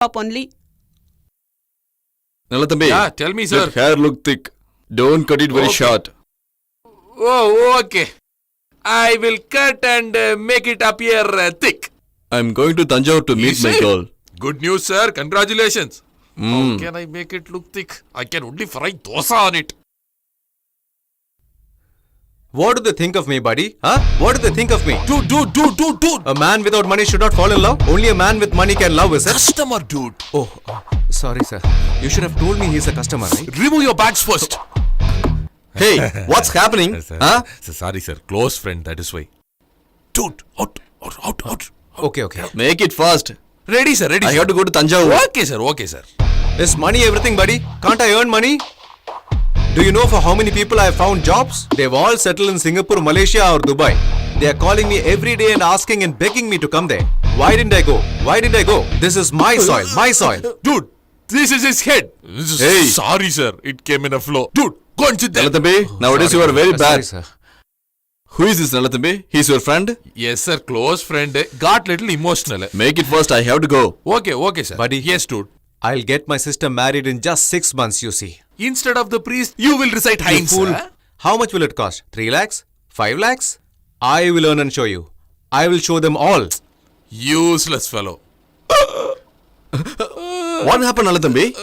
Top only. Nalatambi. Yeah, tell me, sir. That hair look thick. Don't cut it very Okay. short. Oh, okay. I will cut and make it appear thick. I'm going to Tanjore to meet Is my it? girl. Good news, sir. Congratulations. Mm. How can I make it look thick? I can only fry dosa on it. What do they think of me, buddy? Huh? What do they think of me? Dude. A man without money should not fall in love. Only a man with money can love, is it? Customer, dude. Oh, sorry, sir. You should have told me he's a customer, right? Remove your bags first. Hey, what's happening? Huh? Sorry, sir. Close friend, that is why. Dude, out. Okay. Make it fast. Ready, sir. I have to go to Tanjore. Okay, sir. Is money everything, buddy? Can't I earn money? Do you know for how many people I have found jobs? They've all settled in Singapore, Malaysia or Dubai. They are calling me every day and asking and begging me to come there. Why didn't I go? This is my soil. Dude, this is his head. Hey. Sorry, sir. It came in a flow. Dude, go and sit there. Nalatambi, nowadays you are very bad. Sorry, sir. Who is this Nalatambi? He's your friend? Yes, sir. Close friend. Got little emotional. Make it fast. I have to go. Okay, sir. Buddy. Yes, dude. I'll get my sister married in just 6 months, you see. Instead of the priest, you will recite You hymns. fool. Huh? How much will it cost? 3 lakhs? 5 lakhs? I will earn and show you. I will show them all. Useless fellow. What happened, Nalatambi?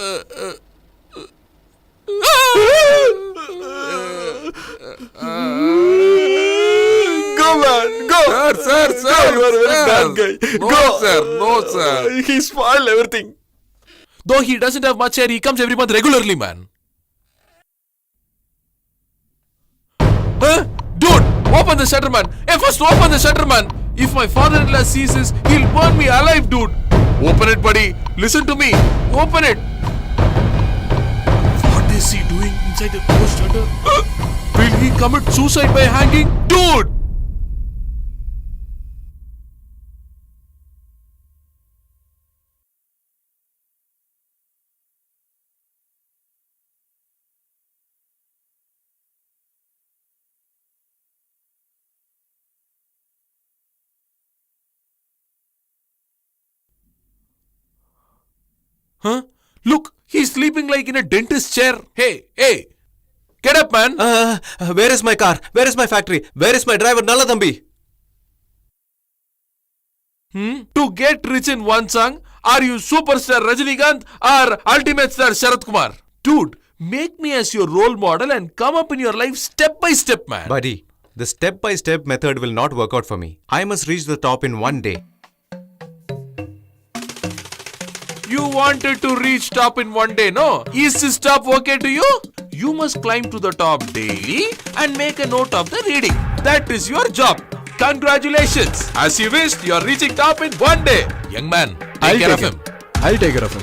Go, man. Go. Sir. You are a very bad guy. No, sir. He spoiled everything. Though he doesn't have much hair, he comes every month regularly, man. Huh? Dude, open the shutter, man. Hey, first open the shutter, man. If my father-in-law sees this, he'll burn me alive, dude. Open it, buddy. Listen to me. Open it. What is he doing inside the closed shutter? Will he commit suicide by hanging? Dude! Huh? Look, he's sleeping like in a dentist chair. Hey, get up, man. Where is my car? Where is my factory? Where is my driver, Nalatambi? To get rich in one song, are you superstar Rajinikanth or ultimate star Sharat Kumar? Dude, make me as your role model and come up in your life step by step, man. Buddy, the step-by-step method will not work out for me. I must reach the top in one day. You wanted to reach top in one day, no? Is this top okay to you? You must climb to the top daily and make a note of the reading. That is your job. Congratulations. As you wished, you are reaching top in one day. Young man, take care of him. I'll take care of him.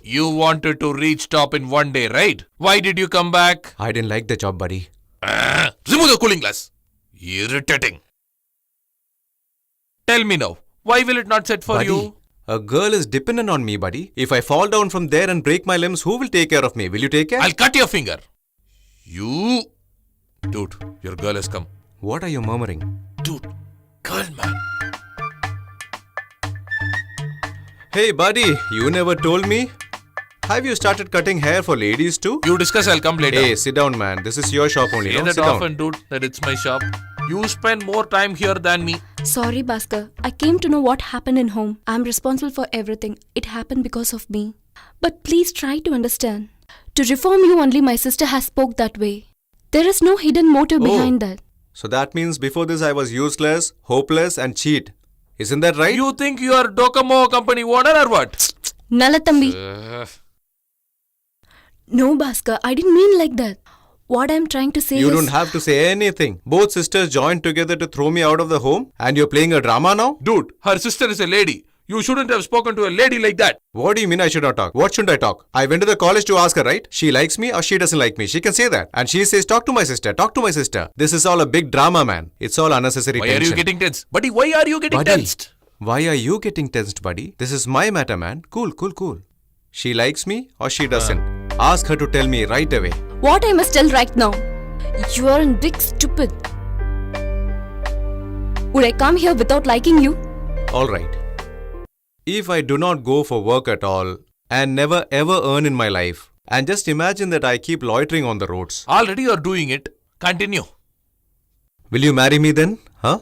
You wanted to reach top in one day, right? Why did you come back? I didn't like the job, buddy. Remove the cooling glass. Irritating. Tell me now, why will it not set for Buddy, you? a girl is dependent on me, buddy. If I fall down from there and break my limbs, who will take care of me? Will you take care? I'll cut your finger. You... Dude, your girl has come. What are you murmuring? Dude, girl, man. Hey, buddy, you never told me. Have you started cutting hair for ladies too? You discuss, I'll come later. Hey, sit down, man. This is your shop only. Say No? that Sit down. often, dude, that it's my shop. You spend more time here than me. Sorry, Bhaskar. I came to know what happened in home. I'm responsible for everything. It happened because of me. But please try to understand. To reform you only my sister has spoke that way. There is no hidden motive behind that. So that means before this I was useless, hopeless and cheat. Isn't that right? You think you are Docomo company owner or what? Nalatambi. No, Bhaskar. I didn't mean like that. What I'm trying to say You is... don't have to say anything. Both sisters joined together to throw me out of the home and you're playing a drama now? Dude, her sister is a lady. You shouldn't have spoken to a lady like that. What do you mean I should not talk? What shouldn't I talk? I went to the college to ask her, right? She likes me or she doesn't like me. She can say that. And she says, talk to my sister, talk to my sister. This is all a big drama, man. It's all unnecessary Why tension. are you getting tense? Buddy, why are you getting Buddy, tensed? why are you getting tensed, buddy? This is my matter, man. Cool. She likes me or she doesn't. Ask her to tell me right away. What I must tell right now? You are a big stupid. Would I come here without liking you? All right. If I do not go for work at all and never ever earn in my life, and just imagine that I keep loitering on the roads, Already you're doing it. Continue. will you marry me then? Huh?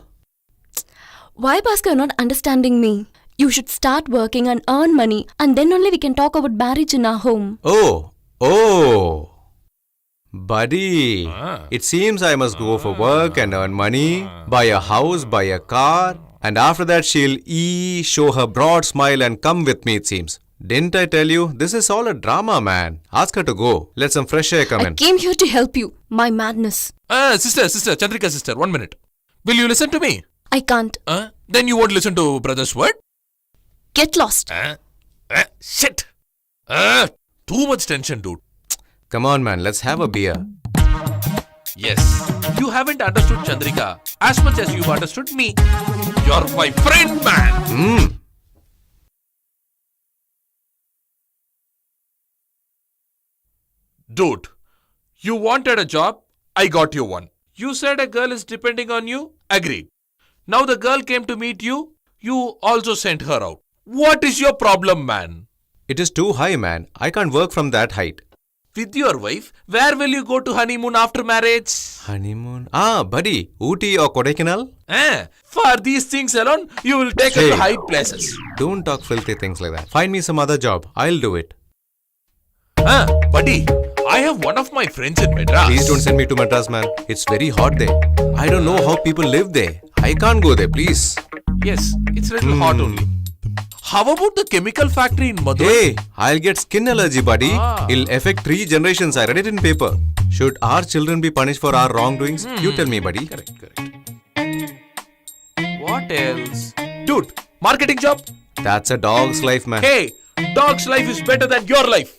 Why, Bhaskar, you're not understanding me? You should start working and earn money, and then only we can talk about marriage in our home. Oh. Buddy, Ah. it seems I must go for work and earn money, buy a house, buy a car, and after that she'll show her broad smile and come with me, it seems. Didn't I tell you? This is all a drama, man. Ask her to go. Let some fresh air come I in. came here to help you. My madness. Sister, Chandrika sister, 1 minute. Will you listen to me? I can't. Then you won't listen to brother's word? Get lost. Shit. Too much tension, dude. Come on, man. Let's have a beer. Yes. You haven't understood Chandrika as much as you've understood me. You're my friend, man. Dude, you wanted a job, I got you one. You said a girl is depending on you, agreed. Now the girl came to meet you, you also sent her out. What is your problem, man? It is too high, man. I can't work from that height. With your wife, where will you go to honeymoon after marriage? Honeymoon? Buddy. Ooty or Kodaikanal? For these things alone, you will take her Hey. to high places. Don't talk filthy things like that. Find me some other job. I'll do it. Buddy, I have one of my friends in Madras. Please don't send me to Madras, man. It's very hot there. I don't know how people live there. I can't go there, please. Yes, it's little hot only. How about the chemical factory in Madurai? Hey, I'll get skin allergy, buddy. It'll affect 3 generations. I read it in paper. Should our children be punished for our wrongdoings? You tell me, buddy. Correct. What else? Dude, marketing job? That's a dog's life, man. Hey, dog's life is better than your life.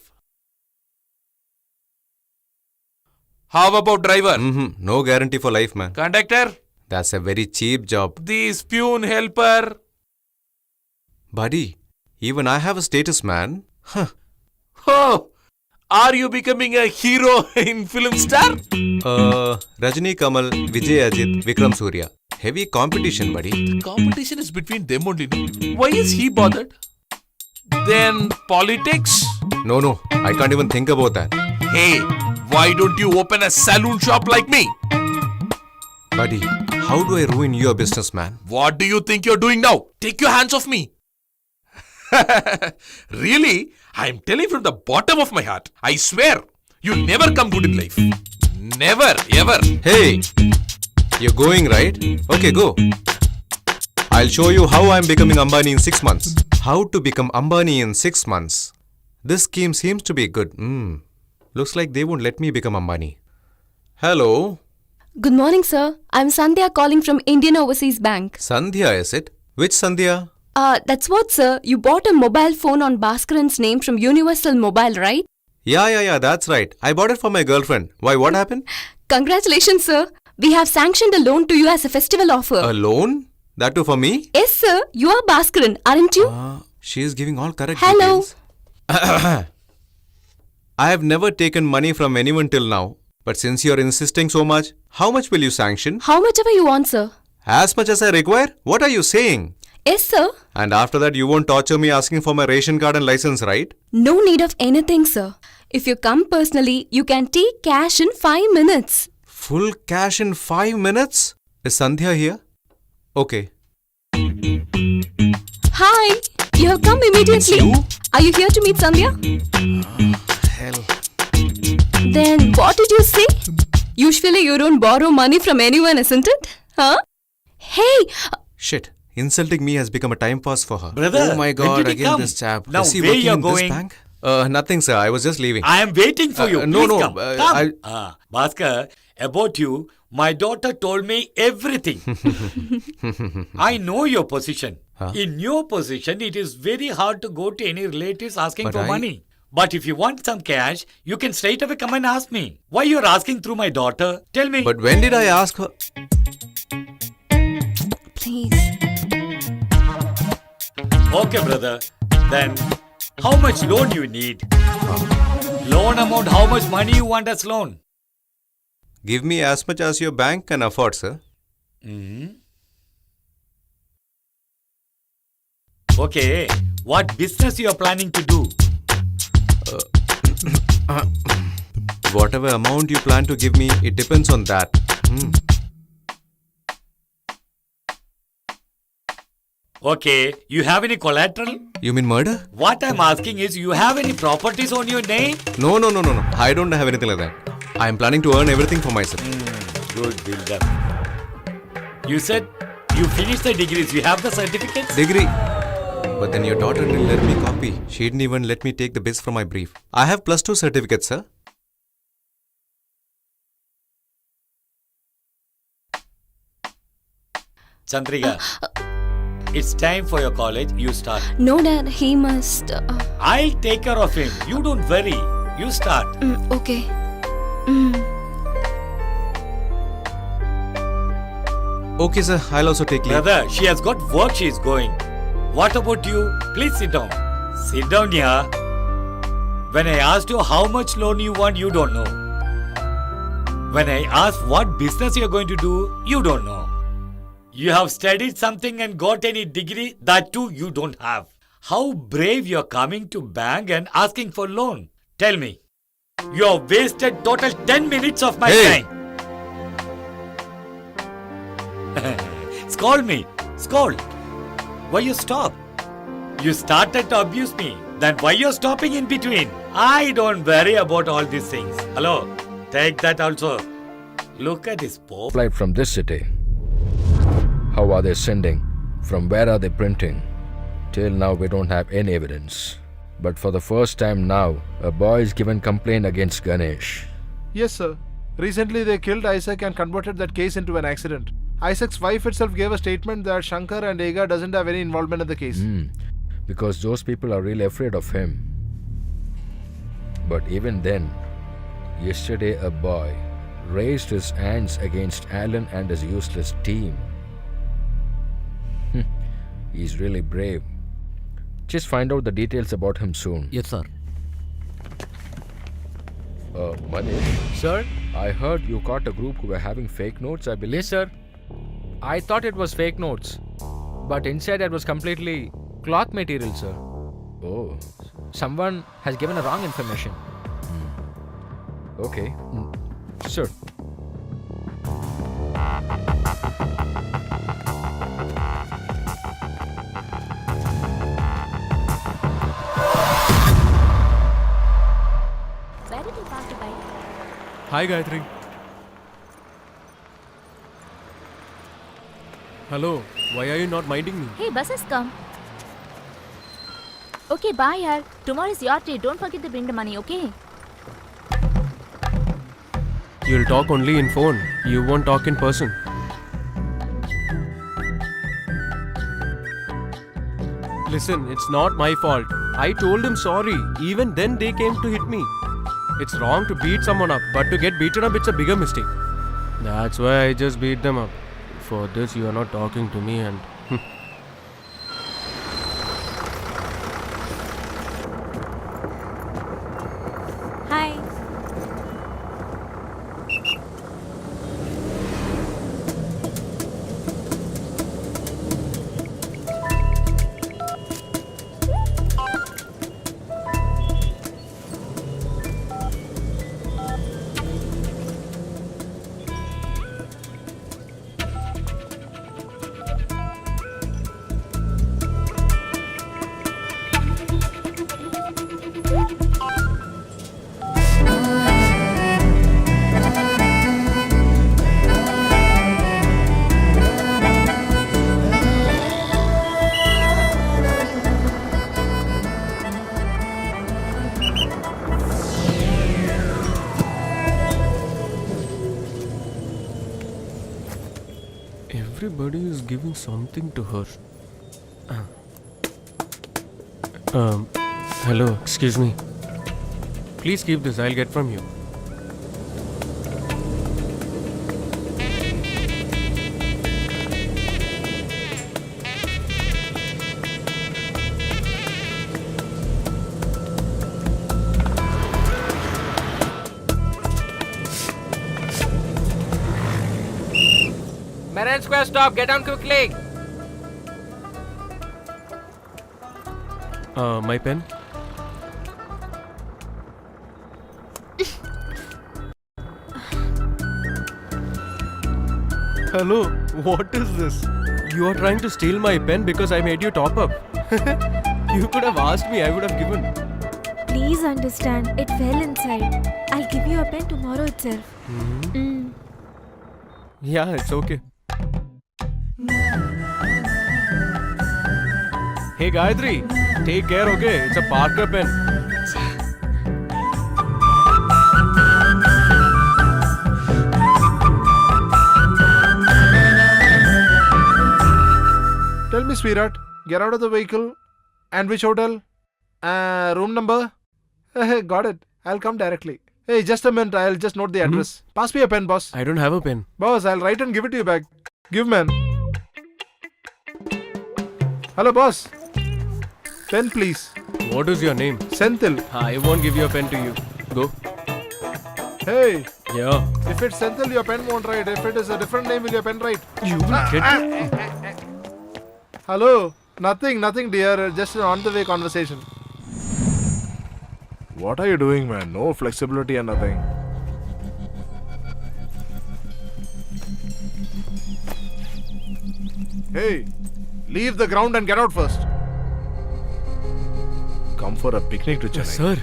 How about driver? No guarantee for life, man. Conductor? That's a very cheap job. The spoon helper? Buddy, even I have a status, man. Oh, are you becoming a hero in film star? Rajini Kamal, Vijay Ajit, Vikram Surya. Heavy competition, buddy. Competition is between them only. Why is he bothered? Then politics? No, I can't even think about that. Hey, why don't you open a saloon shop like me? Buddy, how do I ruin your business, man? What do you think you're doing now? Take your hands off me. Really? I'm telling from the bottom of my heart. I swear, you'll never come good in life. Never, ever. Hey, you're going, right? Okay, go. I'll show you how I'm becoming Ambani in 6 months. How to become Ambani in 6 months. This scheme seems to be good. Looks like they won't let me become Ambani. Hello, Good morning, sir. I'm Sandhya calling from Indian Overseas Bank. Sandhya, is it? Which Sandhya? That's what, sir. You bought a mobile phone on Bhaskaran's name from Universal Mobile, right? Yeah, that's right. I bought it for my girlfriend. Why, what happened? Congratulations, sir. We have sanctioned a loan to you as a festival offer. A loan? That too for me? Yes, sir. You are Bhaskaran, aren't you? She is giving all correct Hello. details. I have never taken money from anyone till now. But since you're insisting so much, how much will you sanction? How much ever you want, sir. As much as I require? What are you saying? Yes, sir. And after that, you won't torture me asking for my ration card and license, right? No need of anything, sir. If you come personally, you can take cash in 5 minutes. Full cash in 5 minutes? Is Sandhya here? Okay. Hi. You have come immediately. You? Are you here to meet Sandhya? Hell. Then what did you say? Usually you don't borrow money from anyone, isn't it? Huh? Hey, Shit. Insulting me has become a time pass for her. Brother, oh my when god, did he again come? this chap. Now, Is he where working you're in this going? bank? Nothing, sir. I was just leaving. I am waiting for you. no, Please no, come. Come. Bhaskar, about you, my daughter told me everything. I know your position. In your position, it is very hard to go to any relatives asking But for I- money. But if you want some cash, you can straight away come and ask me. Why you're asking through my daughter? Tell me. But when did I ask her? please. Okay, brother. Then, how much loan you need? Loan amount, how much money you want as loan? Give me as much as your bank can afford, sir. Okay, what business you are planning to do? Whatever amount you plan to give me, it depends on that. Okay, you have any collateral? You mean murder? What I'm asking is, you have any properties on your name? No. I don't have anything like that. I am planning to earn everything for myself. Good build up. You said you finished the degrees. You have the certificates? Degree. But then your daughter didn't let me copy. She didn't even let me take the biz for my brief. I have +2 certificates, sir. Chandrika, it's time for your college. You start. No, Dad, he must. I'll take care of him. You don't worry. You start. Okay. Okay, sir. I'll also take leave. Brother, she has got work. She is going. What about you? Please sit down. Sit down here. When I asked you how much loan you want, you don't know. When I asked what business you are going to do, you don't know. You have studied something and got any degree, that too you don't have. How brave you are coming to bank and asking for loan. Tell me. You have wasted total 10 minutes of my Hey. time. Scold me. Scold. Why you stop? You started to abuse me. Then why you're stopping in between? I don't worry about all these things. Hello. Take that also. Look at this pope. Flight from this city. How are they sending? From where are they printing? Till now we don't have any evidence. But for the first time now, a boy is given complaint against Ganesh. Yes, sir. Recently they killed Isaac and converted that case into an accident. Isaac's wife itself gave a statement that Shankar and Ega doesn't have any involvement in the case. Because those people are really afraid of him. But even then, yesterday a boy raised his hands against Alan and his useless team. He's really brave. Just find out the details about him soon. Yes, sir. Manish, Sir? I heard you caught a group who were having fake notes, I believe. Yes, sir. I thought it was fake notes. But inside it was completely cloth material, sir. Oh, Someone has given a wrong information. okay. Sure. Where did you park the bike? Hi, Gayatri. Hello. Why are you not minding me? Hey, bus has come. Okay, bye, yaar. Tomorrow is your day. Don't forget to bring the money, okay? You'll talk only in phone. You won't talk in person. Listen, it's not my fault. I told him sorry. Even then they came to hit me. It's wrong to beat someone up, but to get beaten up, it's a bigger mistake. That's why I just beat them up. For this, you are not talking to me and... Hi. Everybody is giving something to her. Hello, excuse me. Please keep this, I'll get from you. Marian Square stop, get down quickly. My pen? Hello, what is this? You are trying to steal my pen because I made you top up. You could have asked me, I would have given. Please understand, it fell inside. I'll give you a pen tomorrow itself. Yeah, it's okay. Hey Gayatri, take care, okay? It's a Parker pen. Tell me, sweetheart, get out of the vehicle. And which hotel? Room number? Got it. I'll come directly. Hey, just a minute. I'll just note the address. Pass me a pen, boss. I don't have a pen. Boss, I'll write and give it to you back. Give, man. Hello, boss. Pen, please. What is your name? Senthil. I won't give you a pen to you. Go. Hey, Yeah. if it's Senthil, your pen won't write. If it is a different name, will your pen write? You will get. Hello? Nothing, dear. Just an on-the-way conversation. What are you doing, man? No flexibility and nothing. Hey, leave the ground and get out first. Come for a picnic to Chennai. Sir,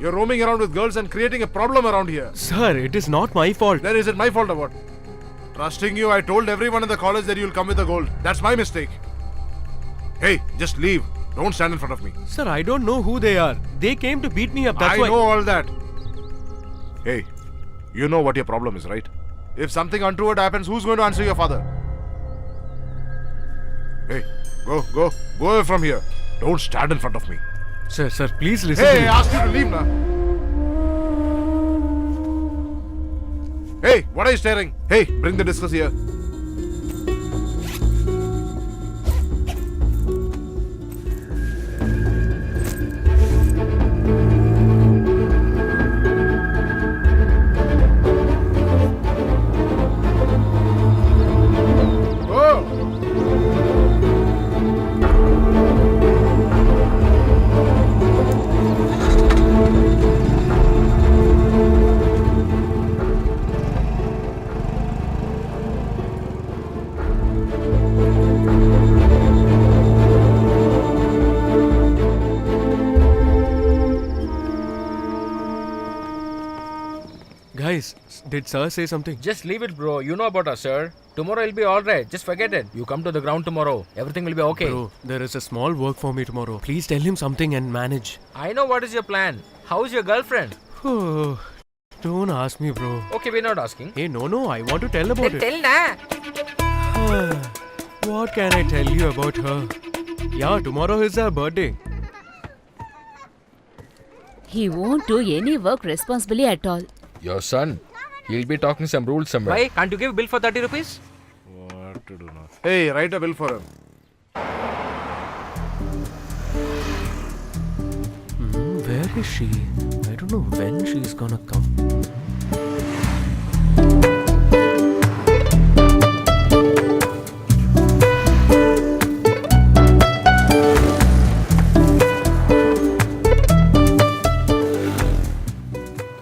You're roaming around with girls and creating a problem around here. sir, it is not my fault. Then is it my fault or what? Trusting you, I told everyone in the college that you'll come with the gold. That's my mistake. Hey, just leave. Don't stand in front of me. Sir, I don't know who they are. They came to beat me up. That's I why. know all that. Hey, you know what your problem is, right? If something untoward happens, who's going to answer your father? Hey, go away from here. Don't stand in front of me. Sir, please listen Hey, to I me. asked you to leave now. Hey, what are you staring? Hey, bring the discus here. Guys, did sir say something? Just leave it, bro. You know about us, sir. Tomorrow will be alright. Just forget it. You come to the ground tomorrow. Everything will be okay. Bro, there is a small work for me tomorrow. Please tell him something and manage. I know what is your plan. How's your girlfriend? Oh, don't ask me, bro. Okay, we're not asking. Hey, no, I want to tell about Then it. tell na. What can I tell you about her? Yeah, tomorrow is her birthday. He won't do any work responsibly at all. Your son, he'll be talking some rules somewhere. Why? Can't you give a bill for 30 rupees? What to do now? Hey, write a bill for him. Where is she? I don't know when she's gonna come.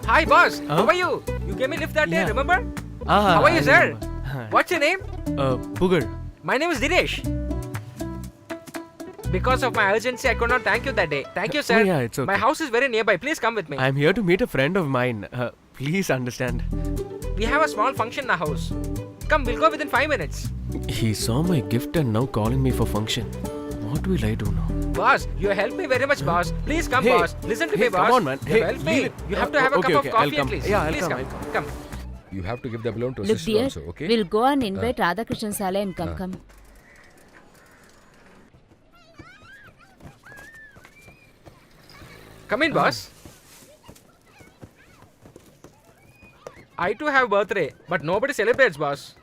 Hi, boss. Huh? How are you? You gave me lift that day, Yeah. remember? Ah, How are you, I sir? remember. What's your name? Pugar. My name is Dinesh. Because of my urgency, I could not thank you that day. Thank you, sir. Oh, yeah, it's okay. My house is very nearby. Please come with me. I'm here to meet a friend of mine. Please understand. We have a small function in the house. Come, we'll go within 5 minutes. He saw my gift and now calling me for function. What will I do now? Boss, you helped me very much, boss. Please come, Hey, boss. Listen to hey, me, boss. come on, man. You Hey, help me. leave it. You have to have a Okay, cup okay, of I'll coffee, come. please. Yeah, I'll please come, come. You have to give the balloon to Look, sister dear, also, okay? we'll go and invite Radhakrishnan Sale and come. Come in, boss. I too have birthday, but nobody celebrates, boss.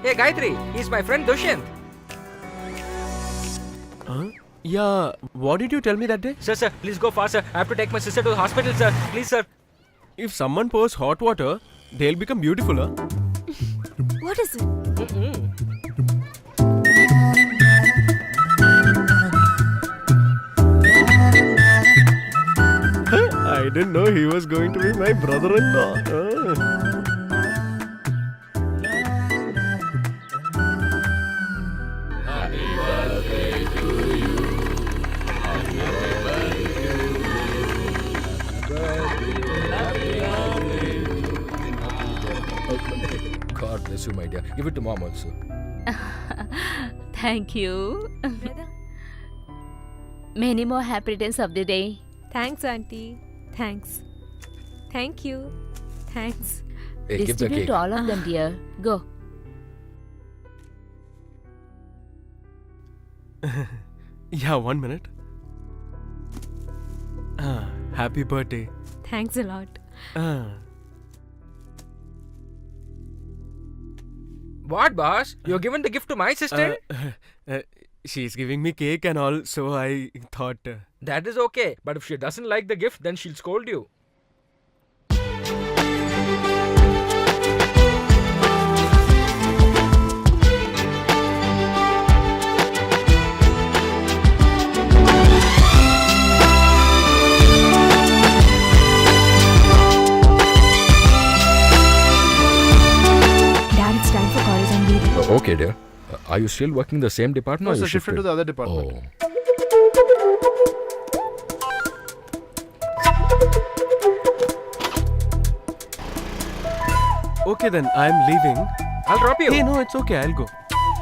Hey Gayatri, he's my friend Dushyant. Huh? Yeah, what did you tell me that day? Sir, please go fast, sir. I have to take my sister to the hospital, sir. Please, sir. If someone pours hot water, they'll become beautiful, huh? What is it? I didn't know he was going to be my brother-in-law. God bless you, my dear. Give it to mom also. Thank you. Many more happy returns of the day. Thanks, Auntie. Thanks. Thank you. Thanks. Hey, give the Distribute cake. to all of them, dear. Go. Yeah, 1 minute. Happy birthday. Thanks a lot. What, boss? You're giving the gift to my sister? She's giving me cake and all, so I thought. That is okay. But if she doesn't like the gift, then she'll scold you. Dad, it's time for college. I'm leaving. Okay, dear. Are you still working the same department No, or sir, you shifted to the other department. Oh. Okay, then I'm leaving. I'll drop you. Hey, no, it's okay. I'll go.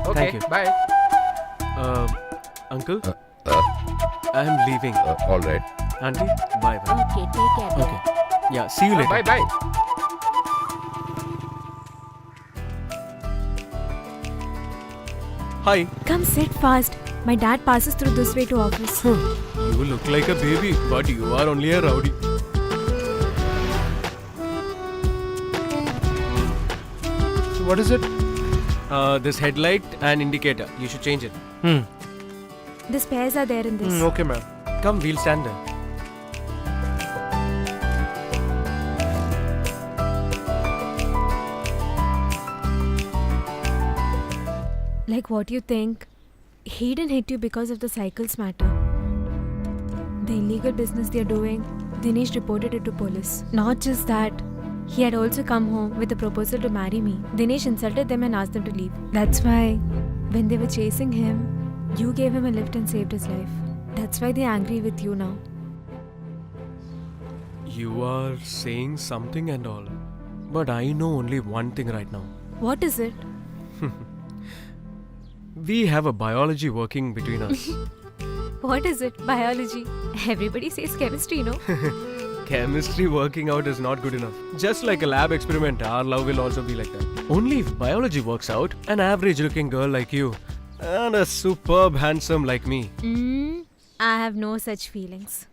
Okay, Thank you. bye. Uncle, I'm leaving. All right. Auntie, bye bye. Okay, take care. dear. Okay. Yeah, see you later. Bye bye. Hi. Come sit fast. My dad passes through this way to office. You look like a baby, but you are only a rowdy. So what is it? This headlight and indicator. You should change it. The spares are there in this. Okay, ma'am. Come, we'll stand there. Like what you think? He didn't hit you because of the cycles matter. The illegal business they're doing, Dinesh reported it to police. Not just that, he had also come home with a proposal to marry me. Dinesh insulted them and asked them to leave. That's why, when they were chasing him, you gave him a lift and saved his life. That's why they're angry with you now. You are saying something and all. But I know only one thing right now. What is it? We have a biology working between us. What is it? Biology. Everybody says chemistry, no? Chemistry working out is not good enough. Just like a lab experiment, our love will also be like that. Only if biology works out, an average looking girl like you and a superb handsome like me. I have no such feelings.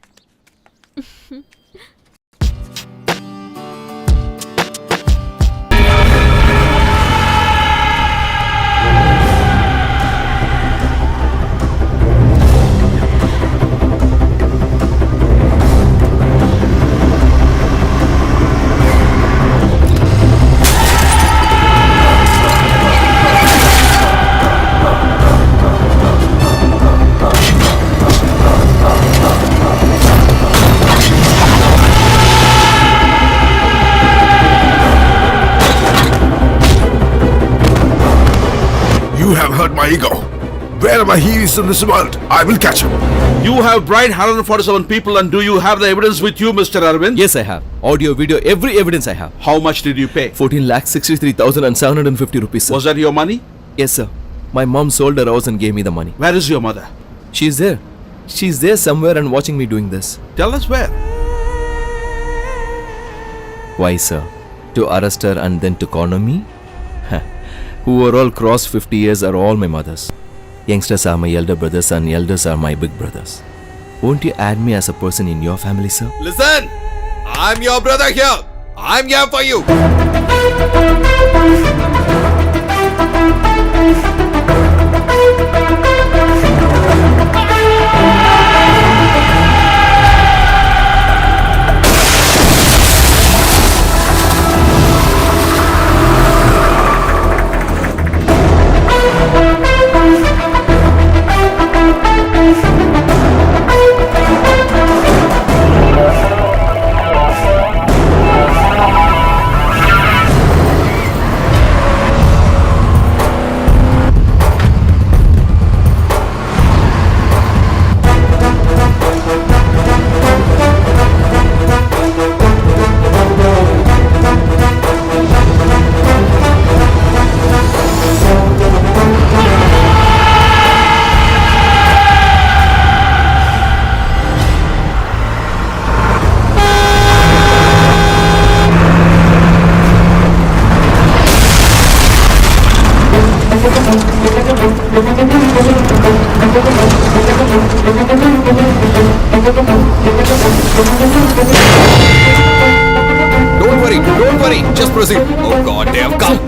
You have hurt my ego. Wherever he is in this world, I will catch him. You have bribed 147 people, and do you have the evidence with you, Mr. Arvind? Yes, I have. Audio, video, every evidence I have. How much did you pay? 14,63,750 rupees, sir. Was that your money? Yes, sir. My mom sold her house and gave me the money. Where is your mother? She's there. She's there somewhere and watching me doing this. Tell us where. Why, sir? To arrest her and then to corner me? Who are all crossed 50 years are all my mothers. Youngsters are my elder brothers and elders are my big brothers. Won't you add me as a person in your family, sir? Listen! I'm your brother here! I'm here for you! Don't worry, just proceed. Oh God, they have come.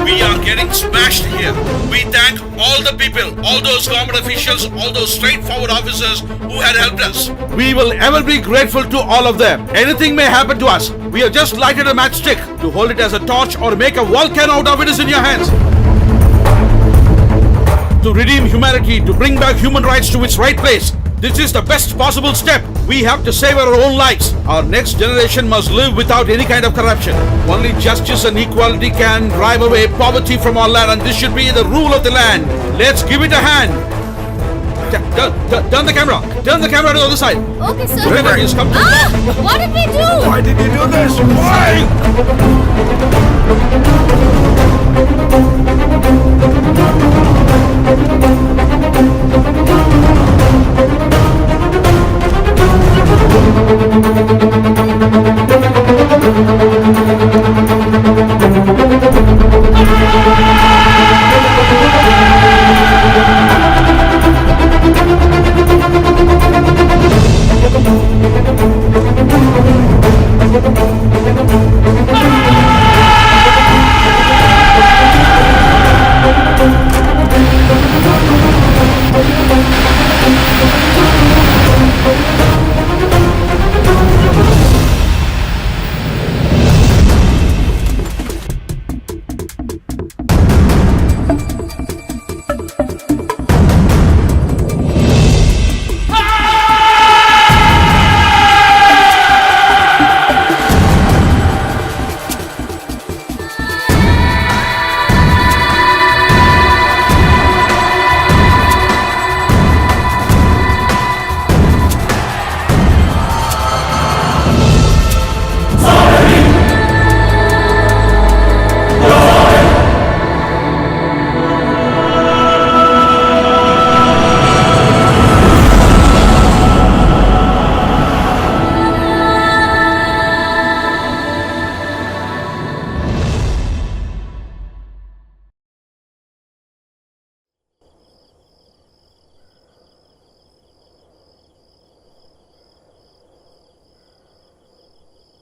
We are getting smashed here. We thank all the people, all those government officials, all those straightforward officers who had helped us. We will ever be grateful to all of them. Anything may happen to us. We have just lighted a matchstick. To hold it as a torch or make a volcano out of it is in your hands. To redeem humanity, to bring back human rights to its right place. This is the best possible step. We have to save our own lives. Our next generation must live without any kind of corruption. Only justice and equality can drive away poverty from our land, and this should be the rule of the land. Let's give it a hand. Turn the camera. Turn the camera to the other side. Okay, sir. Remember, he's come to What did we do? Why did you do this? Why?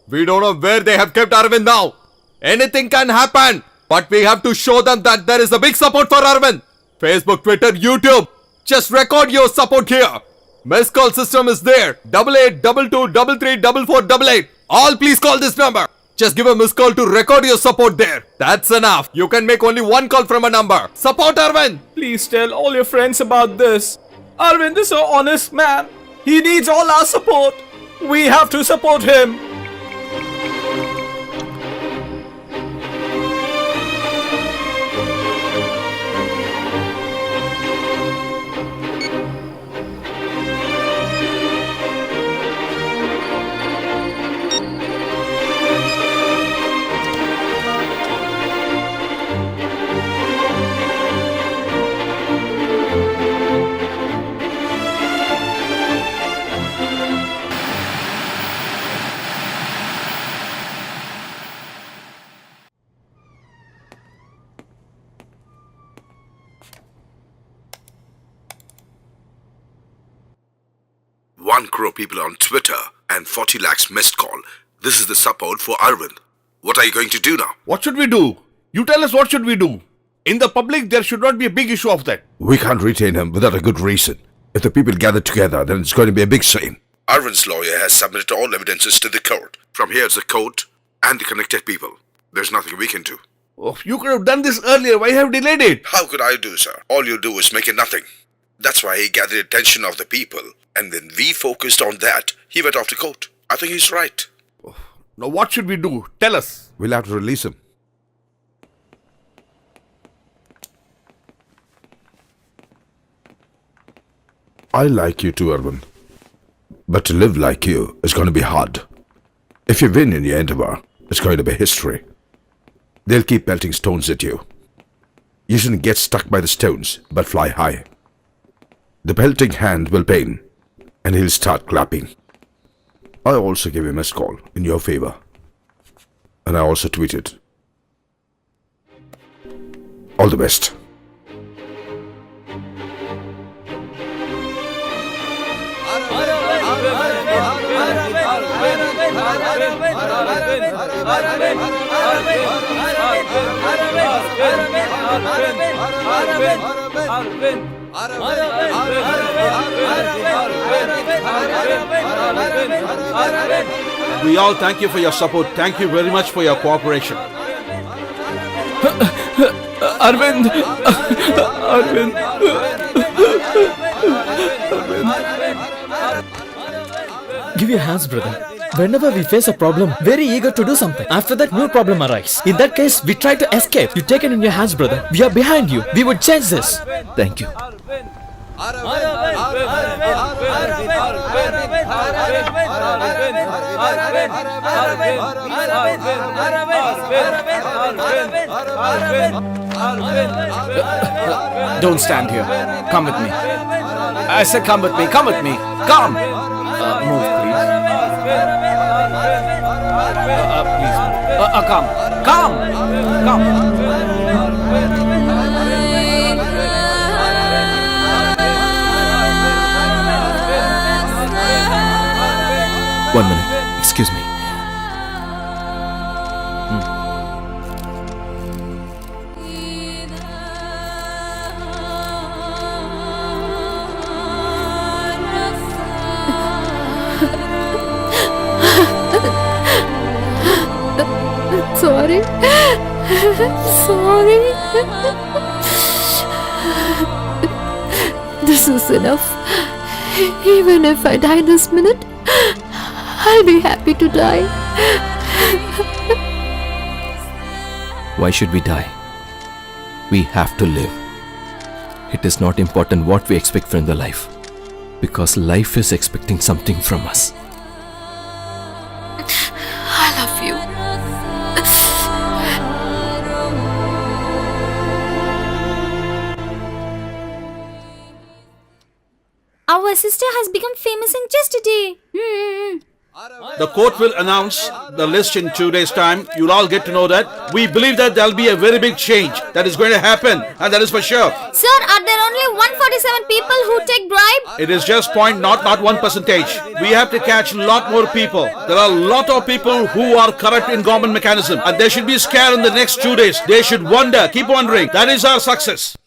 We don't know where they have kept Arvind now. Anything can happen. But we have to show them that there is a big support for Arvind. Facebook, Twitter, YouTube. Just record your support here. Missed call system is there. 8822334488. All please call this number. Just give a missed call to record your support there. That's enough. You can make only one call from a number. Support Arvind. Please tell all your friends about this. Arvind is an honest man. He needs all our support. We have to support him. One crore people on Twitter and 40 lakhs missed call. This is the support for Arvind. What are you going to do now? What should we do? You tell us what should we do. In the public, there should not be a big issue of that. We can't retain him without a good reason. If the people gather together, then it's going to be a big scene. Arvind's lawyer has submitted all evidences to the court. From here, it's the court and the connected people. There's nothing we can do. Oh, you could have done this earlier. Why have you delayed it? How could I do, sir? All you do is make it nothing. That's why he gathered attention of the people. And when we focused on that, he went off to court. I think he's right. Now what should we do? Tell us. We'll have to release him. I like you too, Arvind. But to live like you is going to be hard. If you win in your endeavor, it's going to be history. They'll keep pelting stones at you. You shouldn't get stuck by the stones, but fly high. The pelting hand will pain, and he'll start clapping. I also gave him a call in your favor. And I also tweeted. All the best. We all thank you for your support. Thank you very much for your cooperation. Arvind! Arvind! Give your hands, brother. Whenever we face a problem, very eager to do something. After that, new problem arises. In that case, we try to escape. You take it in your hands, brother. We are behind you. We would change this. Thank you. Don't stand here. Come with me. I said come with me. Come with me. Come! Move, please. Please. Come. Come! Come! 1 minute. Excuse me. Sorry. Sorry. This is enough. Even if I die this minute, I'll be happy to die. Why should we die? We have to live. It is not important what we expect from the life, because life is expecting something from us. I love you. Our sister has become famous in just a day. The court will announce the list in 2 days' time. You'll all get to know that. We believe that there'll be a very big change that is going to happen, and that is for sure. Sir, are there only 147 people who take bribe? It is just point, not 1%. We have to catch a lot more people. There are a lot of people who are corrupt in government mechanism, and they should be scared in the next 2 days. They should wonder, keep wondering. That is our success.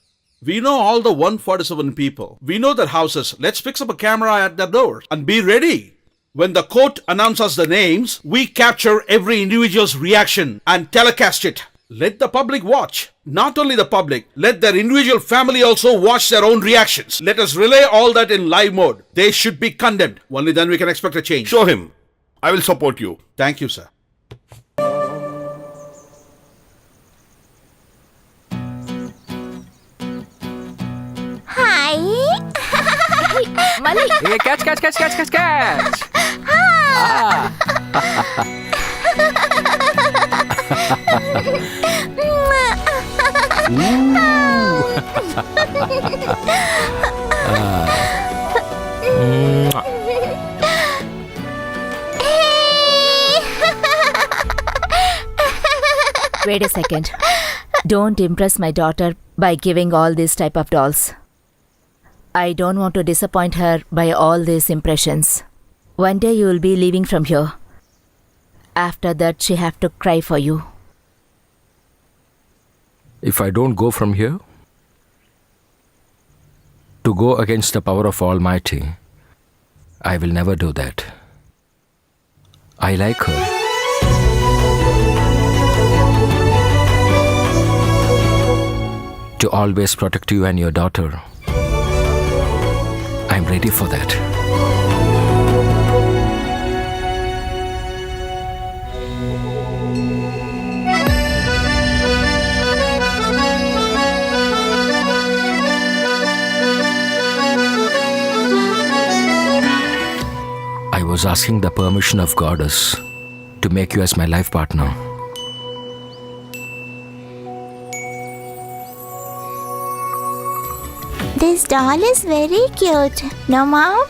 We know all the 147 people. We know their houses. Let's fix up a camera at their doors and be ready. When the court announces the names, we capture every individual's reaction and telecast it. Let the public watch. Not only the public, let their individual family also watch their own reactions. Let us relay all that in live mode. They should be condemned. Only then we can expect a change. Show him. I will support you. Thank you, sir. Hi. Malik. Hey, catch. Wait a second. Don't impress my daughter by giving all these type of dolls. I don't want to disappoint her by all these impressions. One day you will be leaving from here. After that, she have to cry for you. If I don't go from here, to go against the power of Almighty, I will never do that. I like her. To always protect you and your daughter. I'm ready for that. I was asking the permission of Goddess to make you as my life partner. This doll is very cute. No, Mom?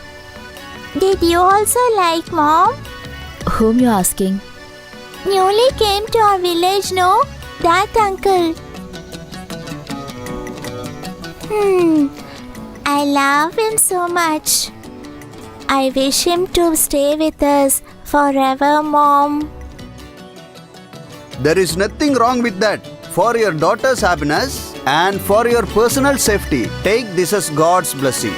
Did you also like Mom? Whom you asking? Newly came to our village, no? That uncle. I love him so much. I wish him to stay with us forever, Mom. There is nothing wrong with that. For your daughter's happiness and for your personal safety, take this as God's blessing.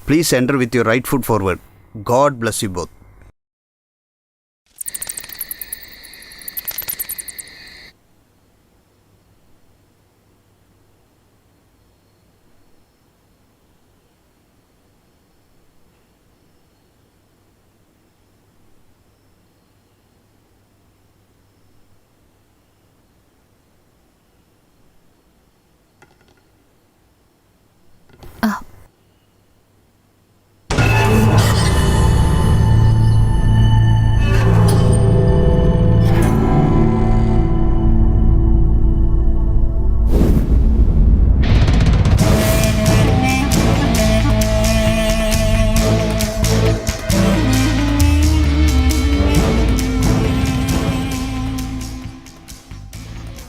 Please enter with your right foot forward. God bless you both.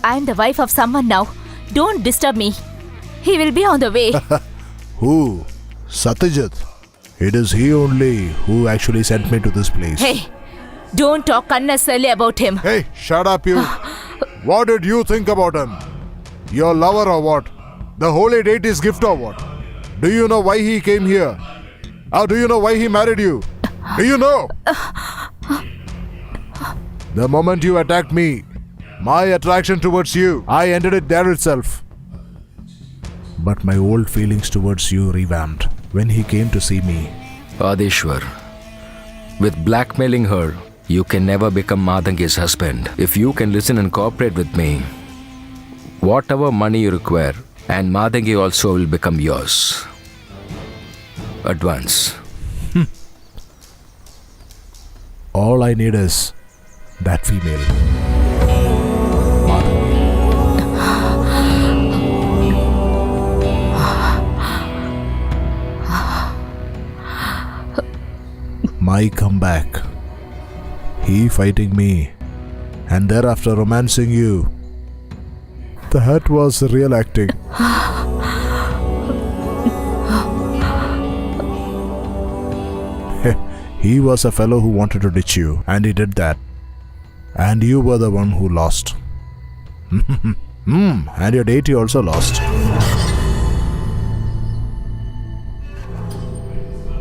I'm the wife of someone now. Don't disturb me. He will be on the way. Who? Satyajit. It is he only who actually sent me to this place. Hey, don't talk unnecessarily about him. Hey, shut up you. What did you think about him? Your lover or what? The holy deity's gift or what? Do you know why he came here? Or do you know why he married you? Do you know? The moment you attacked me, my attraction towards you, I ended it there itself. But my old feelings towards you revamped when he came to see me. Adeshwar, with blackmailing her, you can never become Madangi's husband. If you can listen and cooperate with me, whatever money you require, and Madangi also will become yours. Advance. All I need is that female. My comeback. He fighting me and thereafter romancing you. That was real acting. He was a fellow who wanted to ditch you, and he did that. And you were the one who lost. And your deity also lost.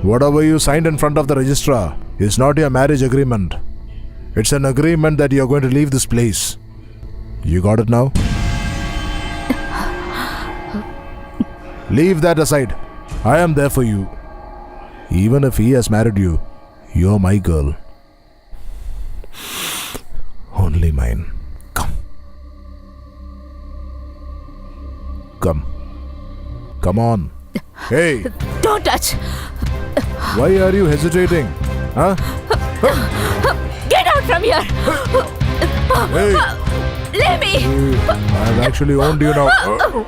Whatever you signed in front of the registrar is not your marriage agreement. It's an agreement that you're going to leave this place. You got it now? Leave that aside. I am there for you. Even if he has married you, you're my girl. Only mine. Come. Come. Come on. Hey! Don't touch! Why are you hesitating? Huh? Get out from here! Hey! Leave me! I've actually owned you now. No.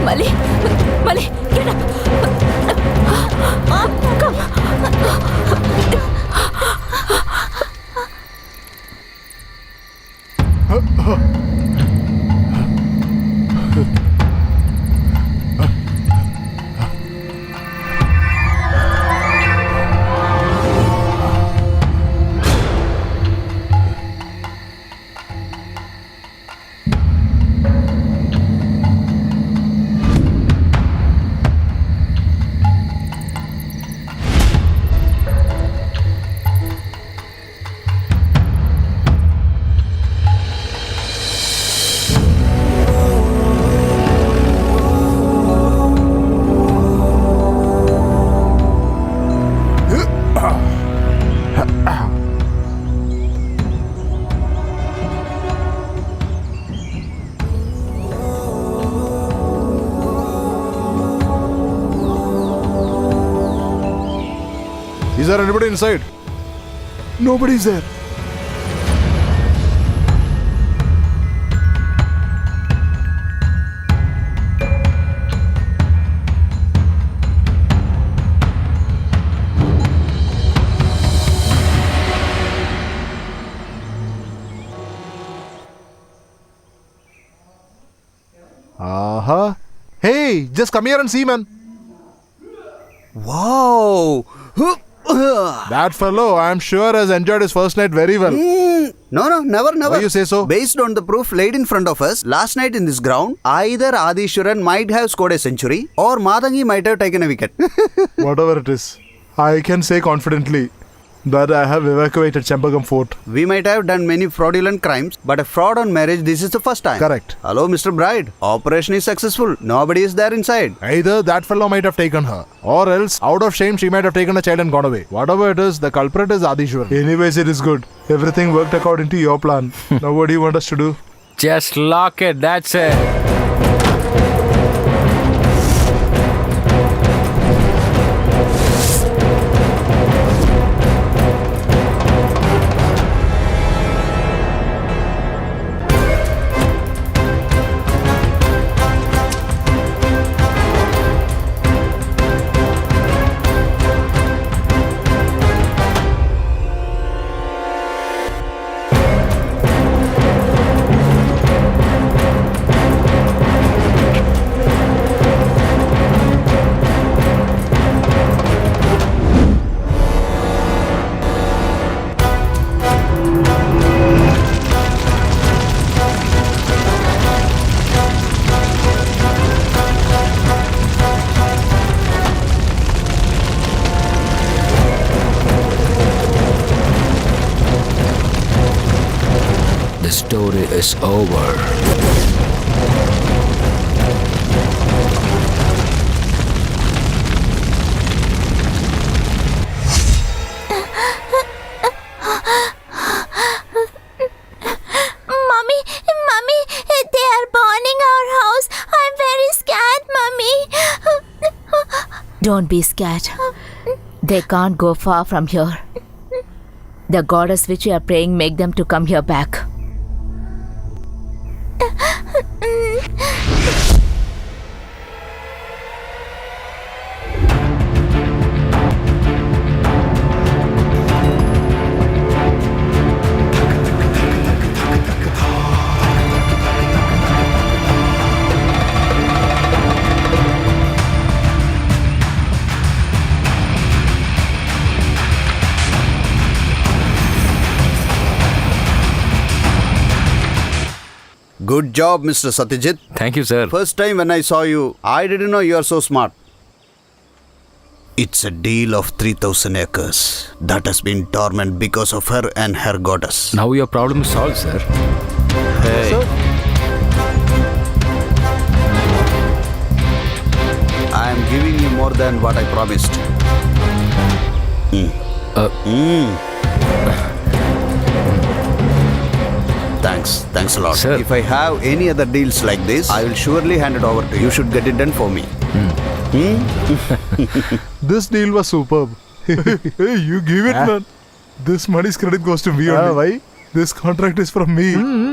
Mali! Mali, get up! Come! Is there anybody inside? Nobody's there. Hey, just come here and see, man. Wow. That fellow, I'm sure, has enjoyed his first night very well. No, never. Why you say so? Based on the proof laid in front of us, last night in this ground, either Adishwaran might have scored a century or Madangi might have taken a wicket. Whatever it is, I can say confidently that I have evacuated Chempagam Fort. We might have done many fraudulent crimes, but a fraud on marriage, this is the first time. Correct. Hello, Mr. Bride. Operation is successful. Nobody is there inside. Either that fellow might have taken her, or else, out of shame, she might have taken a child and gone away. Whatever it is, the culprit is Adishwar. Anyways, it is good. Everything worked according to your plan. Now, what do you want us to do? Just lock it, that's it. The story is over. Mommy, they are burning our house. I'm very scared, Mommy. Don't be scared. They can't go far from here. The goddess which you are praying make them to come here back. Good job, Mr. Satyajit. Thank you, sir. First time when I saw you, I didn't know you are so smart. It's a deal of 3,000 acres that has been dormant because of her and her goddess. Now your problem is solved, sir. Hey. Sir? I am giving you more than what I promised. Thanks a lot. Sir. If I have any other deals like this, I will surely hand it over to you. You should get it done for me. This deal was superb. Hey, you give it, man. This money's credit goes to me only. Why? This contract is from me.